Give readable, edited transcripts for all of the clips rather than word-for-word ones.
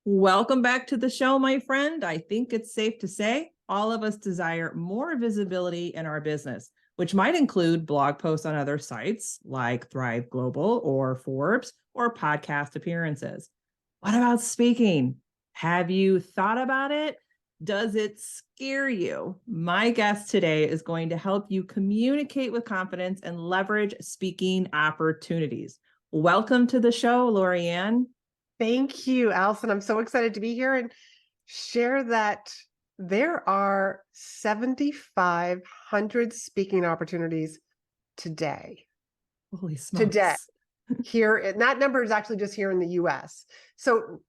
Welcome back to the show, my friend. I think it's safe to say all of us desire more visibility in our business, which might include blog posts on other sites like Thrive Global or Forbes or podcast appearances. What about speaking? Have you thought about it? Does it scare you? My guest today is going to help you communicate with confidence and leverage speaking opportunities. Welcome to the show, Lorianne. Thank you, Allison. I'm so excited to be here and share that there are 7,500 speaking opportunities today. Holy smokes. Today, here, and that number is actually just here in the US. So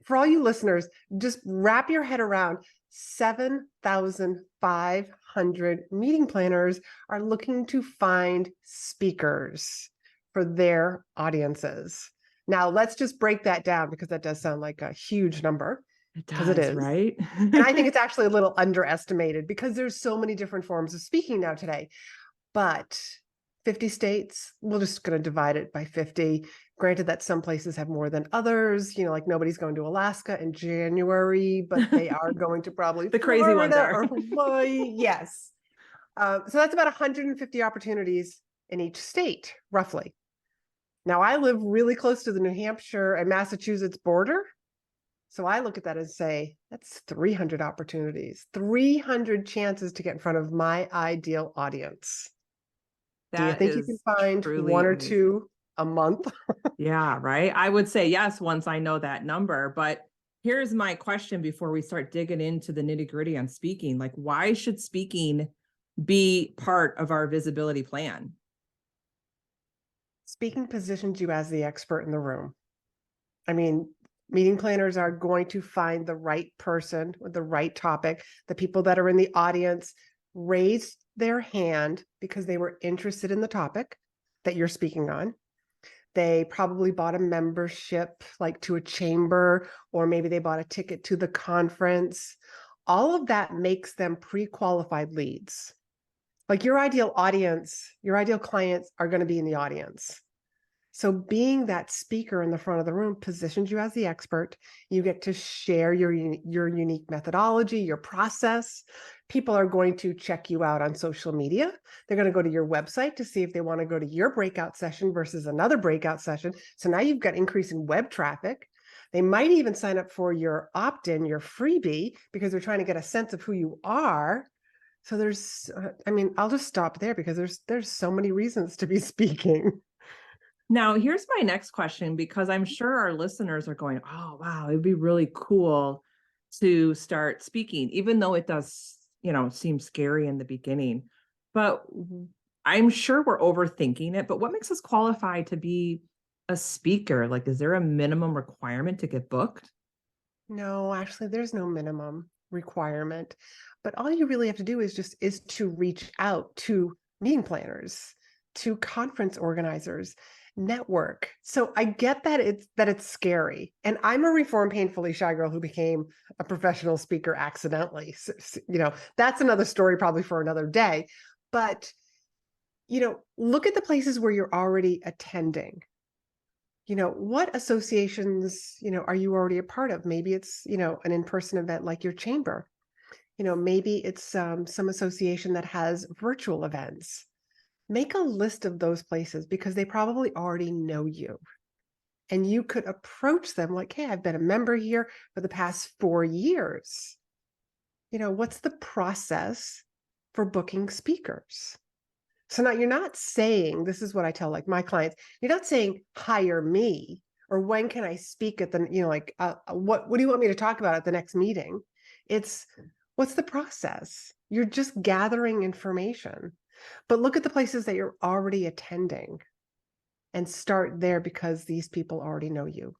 for all you listeners, just wrap your head around 7,500 meeting planners are looking to find speakers for their audiences. Now, let's just break that down because that does sound like a huge number. Because it is, right? And I think it's actually a little underestimated because there's so many different forms of speaking now today. But 50 states, we're just going to divide it by 50. Granted that some places have more than others, like nobody's going to Alaska in January, but they are going to probably the crazy ones are. or Hawaii. Yes. So that's about 150 opportunities in each state, roughly. Now, I live really close to the New Hampshire and Massachusetts border. So I look at that and say, that's 300 opportunities, 300 chances to get in front of my ideal audience. Do you think you can find one or two a month? Yeah, right. I would say yes, once I know that number. But here's my question before we start digging into the nitty-gritty on speaking. Like, why should speaking be part of our visibility plan? Speaking positions you as the expert in the room. I mean, meeting planners are going to find the right person with the right topic. The people that are in the audience raise their hand because they were interested in the topic that you're speaking on. They probably bought a membership like to a chamber, or maybe they bought a ticket to the conference. All of that makes them pre-qualified leads. Like your ideal audience, your ideal clients are going to be in the audience. So being that speaker in the front of the room positions you as the expert. You get to share your unique methodology, your process. People are going to check you out on social media. They're going to go to your website to see if they want to go to your breakout session versus another breakout session. So now you've got increase in web traffic. They might even sign up for your opt-in, your freebie, because they're trying to get a sense of who you are. So I'll just stop there because there's so many reasons to be speaking. Now, here's my next question, because I'm sure our listeners are going, oh, wow, it'd be really cool to start speaking, even though it does, seem scary in the beginning. But I'm sure we're overthinking it. But what makes us qualified to be a speaker? Like, is there a minimum requirement to get booked? No, actually, there's no minimum requirement. But all you really have to do is to reach out to meeting planners, to conference organizers, network. So I get that it's scary. And I'm a reformed, painfully shy girl who became a professional speaker accidentally. So, that's another story probably for another day. But, look at the places where you're already attending. What associations, are you already a part of? Maybe it's, an in-person event like your chamber. Maybe it's some association that has virtual events. Make a list of those places because they probably already know you. And you could approach them like, hey, I've been a member here for the past 4 years. What's the process for booking speakers? So now you're not saying, this is what I tell like my clients, you're not saying hire me or when can I speak at the, what do you want me to talk about at the next meeting? It's what's the process? You're just gathering information. But look at the places that you're already attending and start there because these people already know you.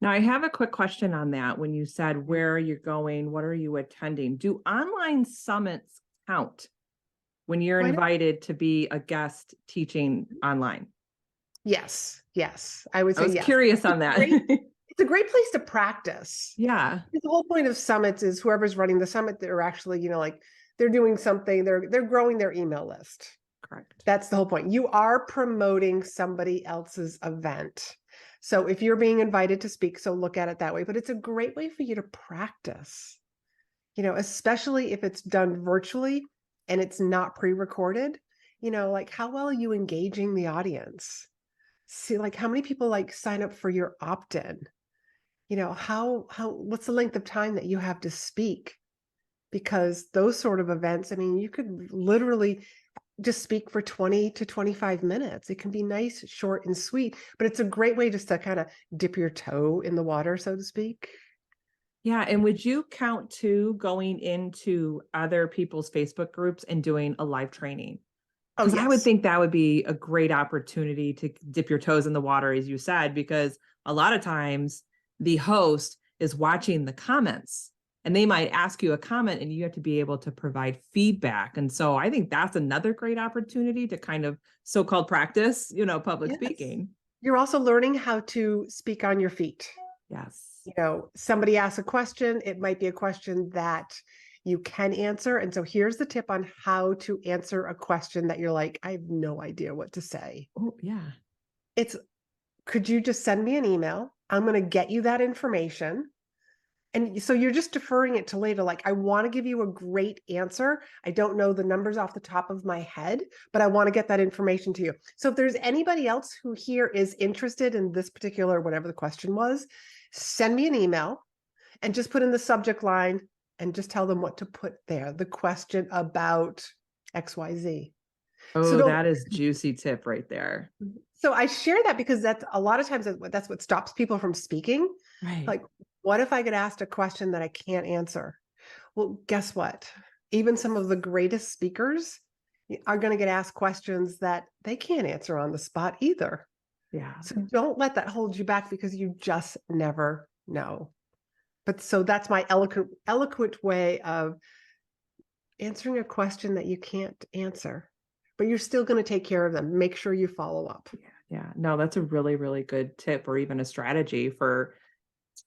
Now, I have a quick question on that. When you said where are you going, what are you attending? Do online summits count when you're invited to be a guest teaching online? Yes. I would say I was yes. curious on that. It's a great place to practice. Yeah. The whole point of summits is whoever's running the summit, they're actually, they're doing something, they're growing their email list. Correct. That's the whole point. You are promoting somebody else's event. So if you're being invited to speak, so look at it that way, but it's a great way for you to practice, especially if it's done virtually and it's not pre-recorded, like how well are you engaging the audience? See, like how many people like sign up for your opt-in? What's the length of time that you have to speak? Because those sort of events, I mean, you could literally just speak for 20 to 25 minutes. It can be nice, short, and sweet, but it's a great way just to kind of dip your toe in the water, so to speak. Yeah. And would you count to going into other people's Facebook groups and doing a live training? Oh, Because I would yes. think that would be a great opportunity to dip your toes in the water, as you said, because a lot of times the host is watching the comments and they might ask you a comment and you have to be able to provide feedback. And so I think that's another great opportunity to kind of so-called practice, public Yes. speaking. You're also learning how to speak on your feet. Yes. Somebody asks a question, it might be a question that you can answer. And so here's the tip on how to answer a question that you're like, I have no idea what to say. Oh, yeah. It's, could you just send me an email? I'm going to get you that information. And so you're just deferring it to later. Like, I want to give you a great answer. I don't know the numbers off the top of my head, but I want to get that information to you. So if there's anybody else who here is interested in this particular, whatever the question was, send me an email and just put in the subject line and just tell them what to put there. The question about XYZ. So Oh, don't. that is juicy tip right there. So I share that because that's a lot of times that's what stops people from speaking. Right. Like, what if I get asked a question that I can't answer? Well, guess what? Even some of the greatest speakers are going to get asked questions that they can't answer on the spot either. Yeah. So don't let that hold you back because you just never know. But so that's my eloquent way of answering a question that you can't answer, but you're still going to take care of them. Make sure you follow up. Yeah. No, that's a really, really good tip or even a strategy for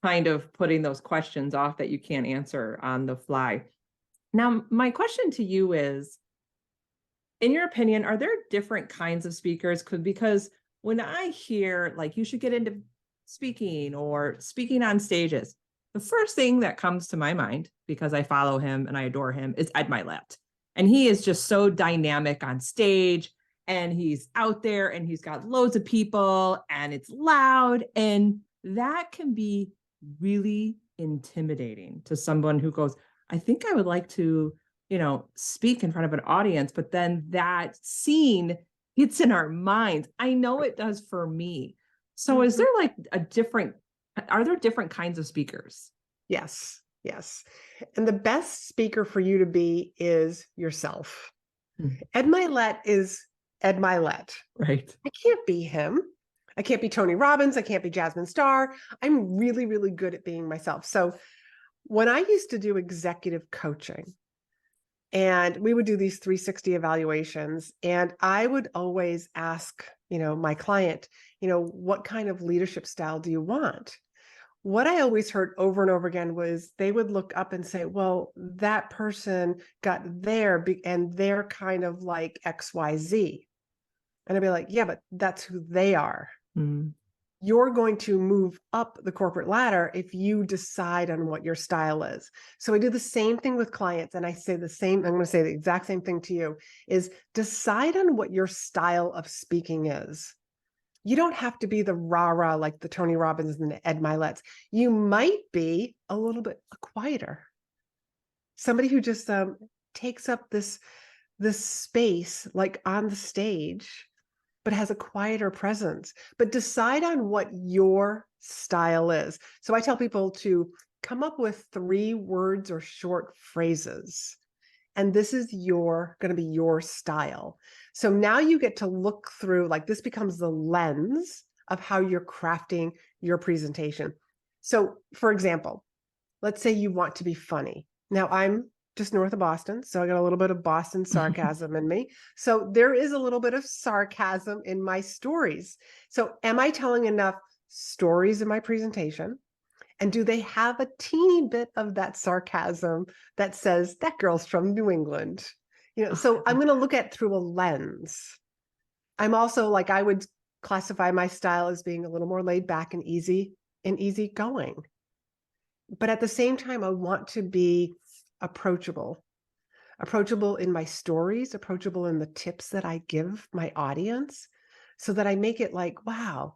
kind of putting those questions off that you can't answer on the fly. Now, my question to you is, in your opinion, are there different kinds of speakers? Because when I hear like you should get into speaking or speaking on stages, the first thing that comes to my mind, because I follow him and I adore him, is Ed Milet. And he is just so dynamic on stage and he's out there and he's got loads of people and it's loud. And that can be really intimidating to someone who goes, I think I would like to speak in front of an audience, but then that scene gets in our minds. I know it does for me. So is Mhm. there like are there different kinds of speakers? Yes, yes. And the best speaker for you to be is yourself. Hmm. Ed Milet is Ed Milet. Right. I can't be him. I can't be Tony Robbins. I can't be Jasmine Star. I'm really, really good at being myself. So when I used to do executive coaching, and we would do these 360 evaluations, and I would always ask, my client, what kind of leadership style do you want? What I always heard over and over again was they would look up and say, well, that person got there and they're kind of like XYZ. And I'd be like, yeah, but that's who they are. Mm. You're going to move up the corporate ladder if you decide on what your style is. So I do the same thing with clients. And I say the same, I'm going to say the exact same thing to you, is decide on what your style of speaking is. You don't have to be the rah-rah like the Tony Robbins and the Ed Milets. You might be a little bit quieter. Somebody who just takes up this space like on the stage, but has a quieter presence. But decide on what your style is. So I tell people to come up with 3 words or short phrases. And this is going to be your style. So now you get to look through, like this becomes the lens of how you're crafting your presentation. So for example, let's say you want to be funny. Now I'm just north of Boston, so I got a little bit of Boston sarcasm in me. So there is a little bit of sarcasm in my stories. So am I telling enough stories in my presentation? And do they have a teeny bit of that sarcasm that says that girl's from New England? So I'm going to look at through a lens. I'm also like, I would classify my style as being a little more laid back and easy going. But at the same time, I want to be approachable in my stories, approachable in the tips that I give my audience, so that I make it like, wow,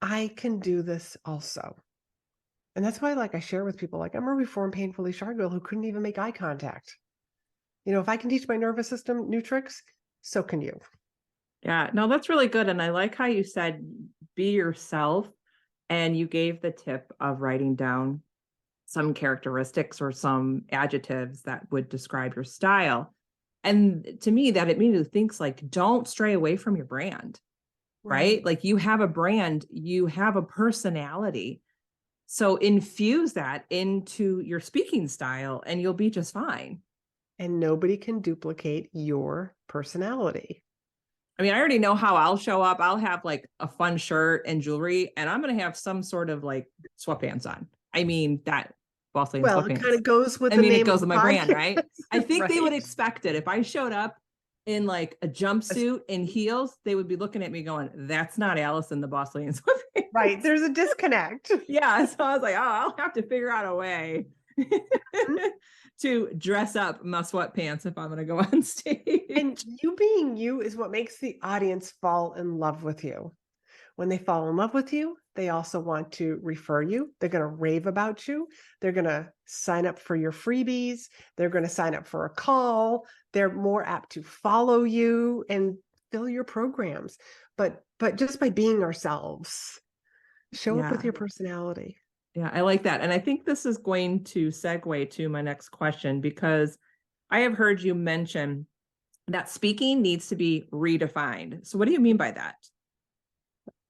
I can do this also. And that's why, like, I share with people, like, I'm a reformed, painfully shy girl who couldn't even make eye contact. If I can teach my nervous system new tricks, so can you. Yeah, no, that's really good. And I like how you said, be yourself. And you gave the tip of writing down some characteristics or some adjectives that would describe your style. And to me, that immediately thinks like, don't stray away from your brand, right? Like you have a brand, you have a personality. So infuse that into your speaking style and you'll be just fine. And nobody can duplicate your personality. I mean, I already know how I'll show up. I'll have like a fun shirt and jewelry, and I'm going to have some sort of like sweatpants on. I mean, that boss lady Well, sweatpants. it kind of goes with I the mean, name it goes of with the my brand, podcast. right? I think they would Right. expect it. If I showed up in like a jumpsuit and heels, they would be looking at me going, that's not Allison, the boss lady in sweatpants. Right. There's a disconnect. Yeah. So I was like, oh, I'll have to figure out a way to dress up my sweatpants if I'm going to go on stage. And you being you is what makes the audience fall in love with you. When they fall in love with you, they also want to refer you. They're going to rave about you. They're going to sign up for your freebies. They're going to sign up for a call. They're more apt to follow you and fill your programs. But just by being ourselves, show up with your personality. Yeah, I like that. And I think this is going to segue to my next question, because I have heard you mention that speaking needs to be redefined. So what do you mean by that?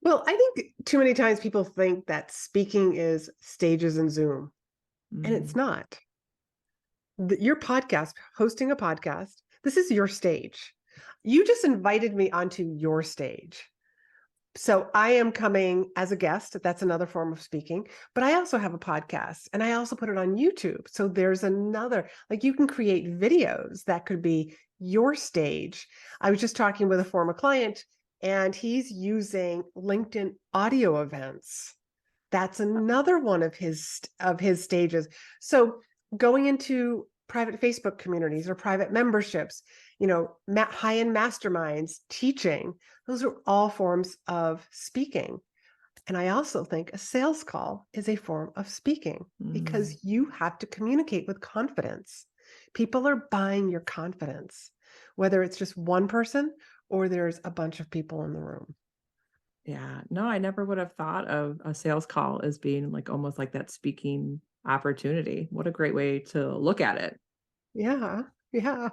Well, I think too many times people think that speaking is stages in Zoom, and it's not. Your podcast, hosting a podcast, this is your stage. You just invited me onto your stage. So I am coming as a guest. That's another form of speaking. But I also have a podcast and I also put it on YouTube. So there's another, like you can create videos that could be your stage. I was just talking with a former client and he's using LinkedIn audio events. That's another one of his stages. So going into private Facebook communities or private memberships, high-end masterminds, teaching, those are all forms of speaking. And I also think a sales call is a form of speaking because you have to communicate with confidence. People are buying your confidence, whether it's just one person or there's a bunch of people in the room. Yeah, no, I never would have thought of a sales call as being like almost like that speaking opportunity. What a great way to look at it. Yeah. Yeah.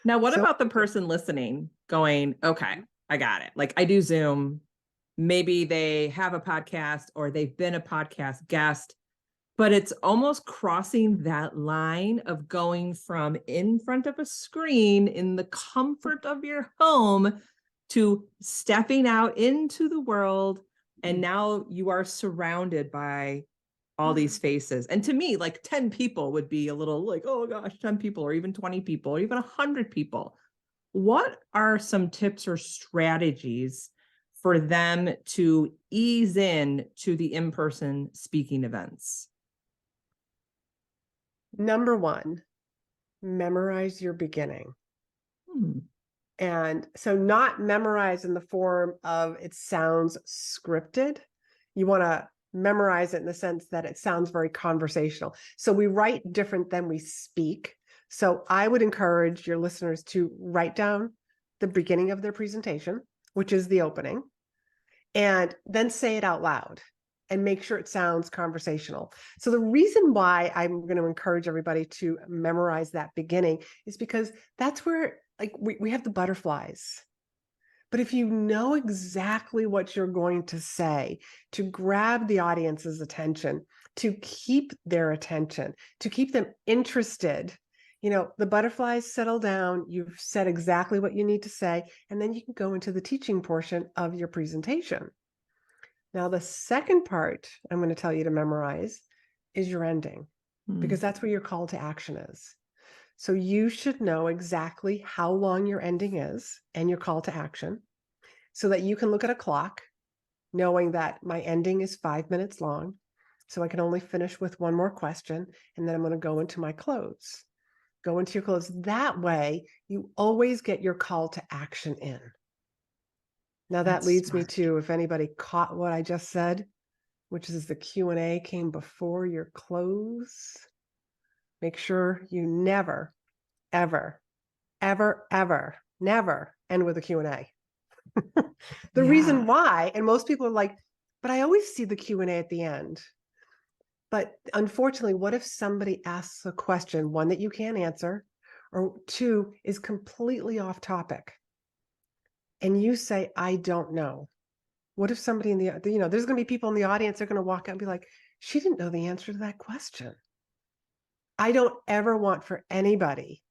Now, what about the person listening going, okay, I got it. Like I do Zoom. Maybe they have a podcast or they've been a podcast guest, but it's almost crossing that line of going from in front of a screen in the comfort of your home to stepping out into the world. And now you are surrounded by all these faces. And to me, like 10 people would be a little like, oh gosh, 10 people, or even 20 people, or even 100 people. What are some tips or strategies for them to ease in to the in-person speaking events? Number one, memorize your beginning. And so not memorize in the form of it sounds scripted. You want to memorize it in the sense that it sounds very conversational. So we write different than we speak. So I would encourage your listeners to write down the beginning of their presentation, which is the opening, and then say it out loud and make sure it sounds conversational. So the reason why I'm going to encourage everybody to memorize that beginning is because that's where we have the butterflies. But if you know exactly what you're going to say to grab the audience's attention, to keep their attention, to keep them interested, the butterflies settle down, you've said exactly what you need to say, and then you can go into the teaching portion of your presentation. Now, the second part I'm going to tell you to memorize is your ending, because that's where your call to action is. So you should know exactly how long your ending is and your call to action. so that you can look at a clock, knowing that my ending is 5 minutes long. So I can only finish with one more question, and then I'm going to go into my close. Go into your close. That way, you always get your call to action in. Now that That's leads me smart. to, if anybody caught what I just said, which is the Q&A came before your close. Make sure you never, ever, ever, ever, never end with a Q&A. The reason Yeah. why, and most people are like, but I always see the Q&A at the end. But unfortunately, what if somebody asks a question, one that you can't answer, or two is completely off topic, and you say, I don't know? What if somebody in the, there's going to be people in the audience, they're going to walk out and be like, she didn't know the answer to that question. I don't ever want for anybody,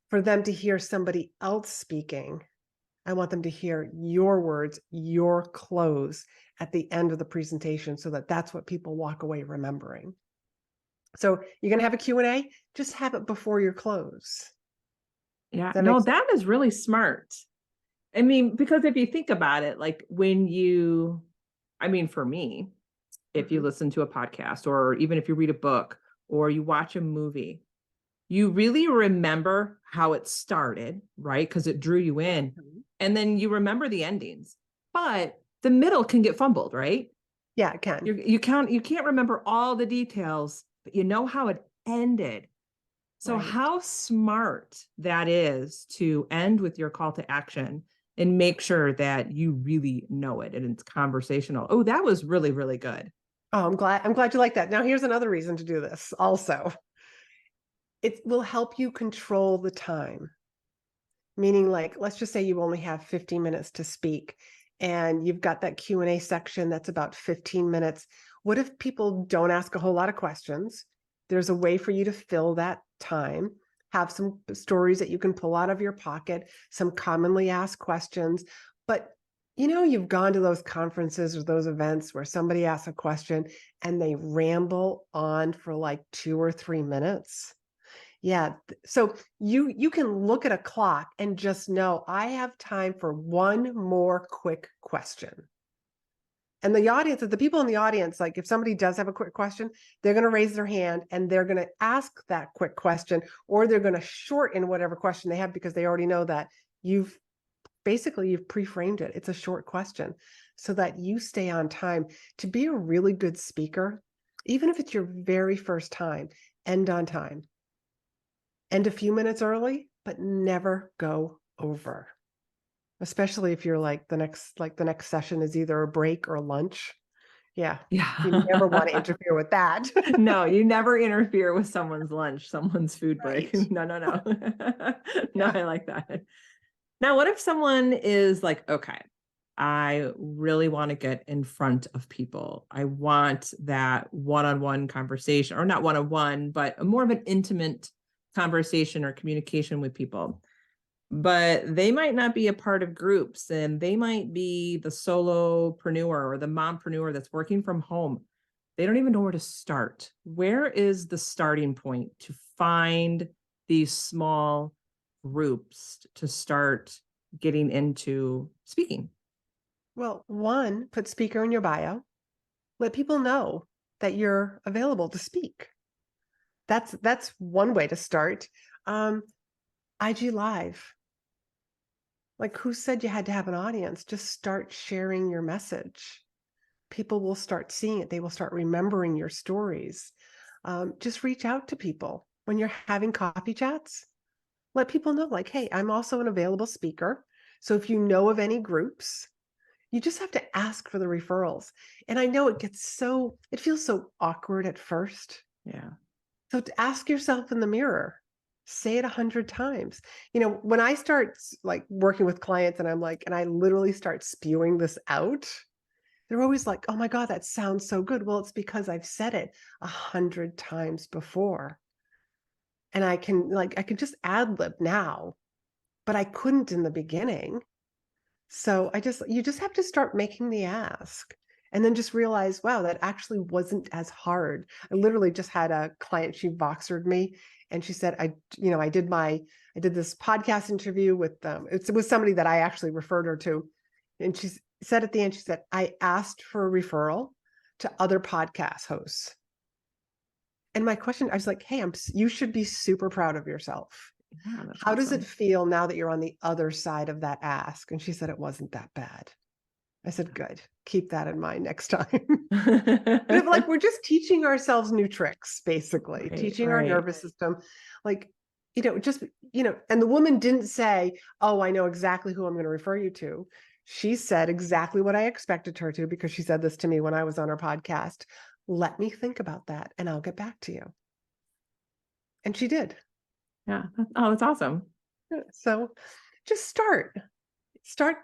for them to hear somebody else speaking. I want them to hear your words, your close at the end of the presentation, so that that's what people walk away remembering. So you're going to have a Q&A, just have it before your close. Yeah. Does that make No, sense? that is really smart. I mean, because if you think about it, like for me, if you Mhm. listen to a podcast, or even if you read a book or you watch a movie, you really remember how it started, right? Because it drew you in. Mhm. And then you remember the endings. But the middle can get fumbled, right? Yeah, it can. You can't remember all the details, but you know how it ended. So Right. how smart that is to end with your call to action and make sure that you really know it and it's conversational. Oh, that was really, really good. Oh, I'm glad you like that. Now here's another reason to do this also. It will help you control the time. Meaning, like, let's just say you only have 15 minutes to speak, and you've got that Q&A section that's about 15 minutes. What if people don't ask a whole lot of questions? There's a way for you to fill that time. Have some stories that you can pull out of your pocket, some commonly asked questions. But you've gone to those conferences or those events where somebody asks a question and they ramble on for like 2 or 3 minutes. Yeah. So you can look at a clock and just know, I have time for one more quick question. And the people in the audience, like if somebody does have a quick question, they're going to raise their hand and they're going to ask that quick question, or they're going to shorten whatever question they have, because they already know that you've pre-framed it. It's a short question, so that you stay on time. To be a really good speaker, even if it's your very first time, end on time. End a few minutes early, but never go over. Especially if you're like the next session is either a break or lunch. Yeah. You never want to Yeah. interfere with that. No, you never interfere with someone's lunch, someone's food break. Right. No, no, no. No, Yeah. I like that. Now, what if someone is like, okay, I really want to get in front of people. I want that one-on-one conversation, or not one-on-one, but more of an intimate conversation or communication with people. But they might not be a part of groups, and they might be the solopreneur or the mompreneur that's working from home. They don't even know where to start. Where is the starting point to find these small groups to start getting into speaking? Well, one, put speaker in your bio. Let people know that you're available to speak. That's one way to start. IG Live. Like, who said you had to have an audience? Just start sharing your message. People will start seeing it. They will start remembering your stories. Just reach out to people when you're having coffee chats. Let people know, like, hey, I'm also an available speaker. So if you know of any groups, you just have to ask for the referrals. And I know it feels so awkward at first. Yeah. So to ask yourself in the mirror, say it 100 times. When I start like working with clients and I literally start spewing this out, they're always like, oh my God, that sounds so good. Well, it's because I've said it 100 times before. And I can just ad lib now, but I couldn't in the beginning. So you just have to start making the ask, and then just realize, wow, that actually wasn't as hard. I literally just had a client, she Voxered me, and she said, I did this podcast interview with it was somebody that I actually referred her to. And she said at the end, she said, I asked for a referral to other podcast hosts. And my question, I was like, hey, you should be super proud of yourself. Yeah, that's How does it awesome. feel now that you're on the other side of that ask? And she said, it wasn't that bad. I said, good. Keep that in mind next time. But if, like, we're just teaching ourselves new tricks, basically, teaching our nervous system, like, just, and the woman didn't say, oh, I know exactly who I'm going to refer you to. She said exactly what I expected her to, because she said this to me when I was on her podcast. Let me think about that and I'll get back to you. And she did. Yeah. Oh, that's awesome. So just start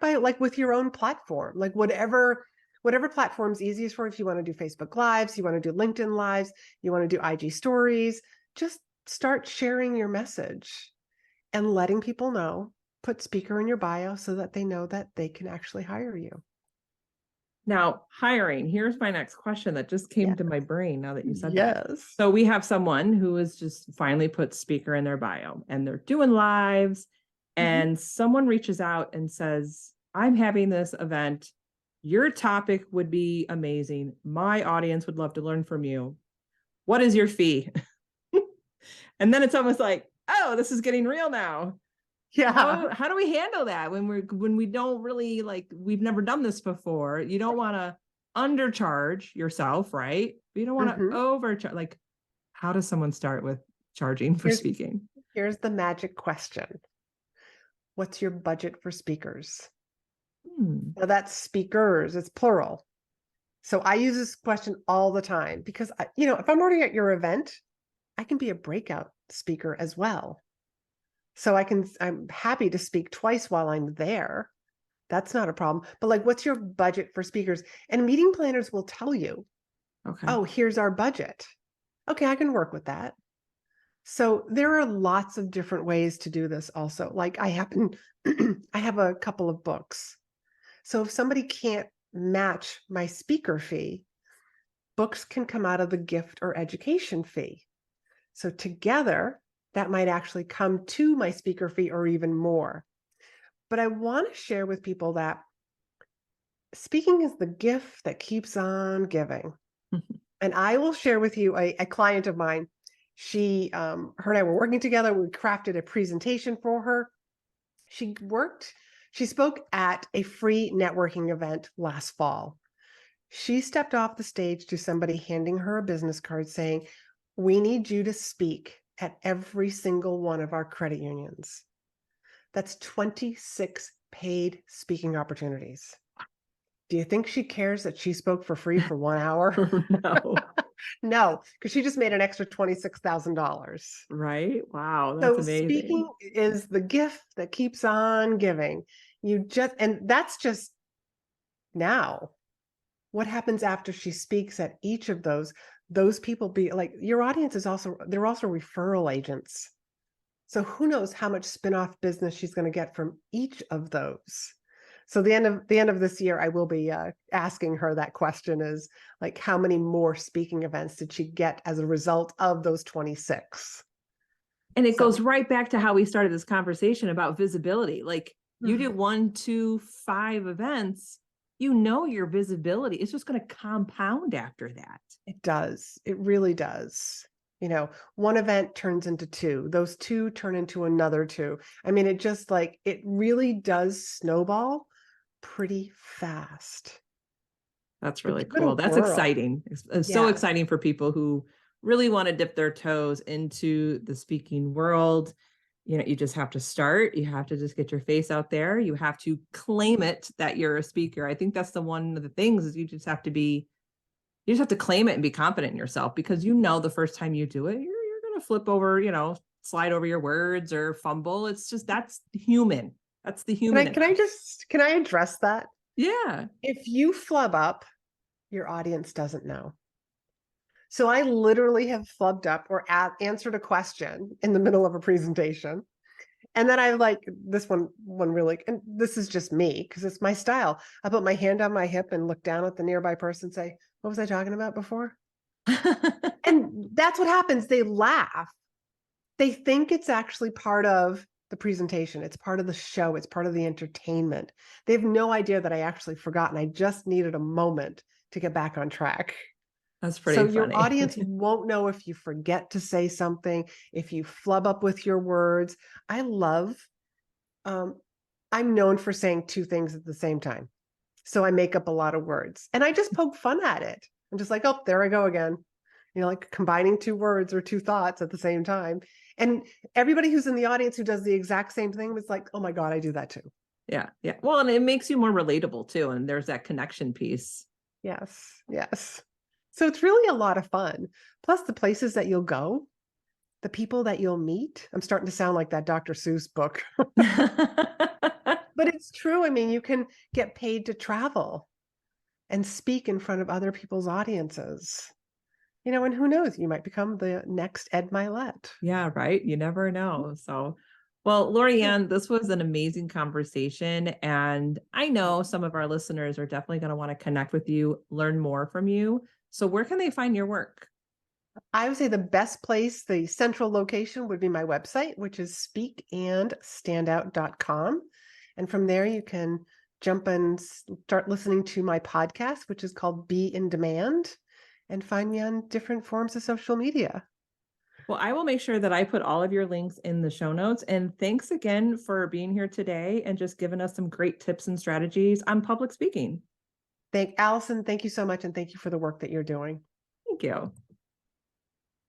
by, like, with your own platform, like whatever platform's easiest for you. If you want to do Facebook Lives, you want to do LinkedIn Lives, you want to do IG stories, just start sharing your message and letting people know. Put speaker in your bio so that they know that they can actually hire you. Now, hiring, here's my next question that just came to my brain now that you said that. Yes. So we have someone who has just finally put speaker in their bio and they're doing lives, and someone reaches out and says, I'm having this event. Your topic would be amazing. My audience would love to learn from you. What is your fee? And then it's almost like, oh, this is getting real now. Yeah. How do we handle that when we don't really, like, we've never done this before? You don't want to undercharge yourself, right? You don't want to overcharge. Like, how does someone start with charging for speaking? Here's the magic question. What's your budget for speakers? Now that's speakers, it's plural. So I use this question all the time because, if I'm already at your event, I can be a breakout speaker as well. So I'm happy to speak twice while I'm there. That's not a problem. But, like, what's your budget for speakers? And meeting planners will tell you, Okay. oh, here's our budget. Okay, I can work with that. So there are lots of different ways to do this also. Like, I have a couple of books. So if somebody can't match my speaker fee, books can come out of the gift or education fee. So together, that might actually come to my speaker fee or even more. But I want to share with people that speaking is the gift that keeps on giving. And I will share with you a client of mine. Her and I were working together. We crafted a presentation for her. She spoke at a free networking event last fall. She stepped off the stage to somebody handing her a business card saying, we need you to speak at every single one of our credit unions. That's 26 paid speaking opportunities. Do you think she cares that she spoke for free for 1 hour? No. No, because she just made an extra $26,000. Right? Wow, that's amazing. Speaking is the gift that keeps on giving. And that's just now. What happens after she speaks at each of those people be like, your audience they're also referral agents. So who knows how much spin-off business she's going to get from each of those. So the end of this year, I will be asking her that question, is like, how many more speaking events did she get as a result of those 26? And it goes right back to how we started this conversation about visibility. Like, you did 1, 2, 5 events, your visibility is just going to compound after that. It does. It really does. One event turns into 2. Those 2 turn into another 2. I mean, it really does snowball pretty fast. That's really cool. That's exciting. It's so exciting for people who really want to dip their toes into the speaking world. You just have to start. You have to just get your face out there. You have to claim it that you're a speaker. I think that's one of the things, is you just have to claim it and be confident in yourself, because the first time you do it, you're going to flip over, slide over your words or fumble. It's just, that's human. That's the human. Can I address that? Yeah. If you flub up, your audience doesn't know. So I literally have flubbed up or answered a question in the middle of a presentation. And then I this one really, and this is just me because it's my style. I put my hand on my hip and look down at the nearby person and say, what was I talking about before? And that's what happens. They laugh. They think it's actually part of the presentation. It's part of the show. It's part of the entertainment. They have no idea that I actually forgot, and I just needed a moment to get back on track. That's So pretty your funny. audience won't know if you forget to say something, if you flub up with your words. I love, I'm known for saying two things at the same time. So I make up a lot of words and I just poke fun at it. I'm just like, oh, there I go again. Like combining two words or two thoughts at the same time. And everybody who's in the audience who does the exact same thing was like, oh my God, I do that too. Yeah. Yeah. Well, and it makes you more relatable too. And there's that connection piece. Yes. Yes. So it's really a lot of fun. Plus the places that you'll go, the people that you'll meet. I'm starting to sound like that Dr. Seuss book. But it's true. I mean, you can get paid to travel and speak in front of other people's audiences. And who knows, you might become the next Ed Milet. Yeah, right. You never know. So, well, Lorianne, this was an amazing conversation. And I know some of our listeners are definitely going to want to connect with you, learn more from you. So, where can they find your work? I would say the best place, the central location would be my website, which is speakandstandout.com. And from there, you can jump and start listening to my podcast, which is called Be in Demand, and find me on different forms of social media. Well, I will make sure that I put all of your links in the show notes. And thanks again for being here today and just giving us some great tips and strategies on public speaking. Allison, thank you so much. And thank you for the work that you're doing. Thank you.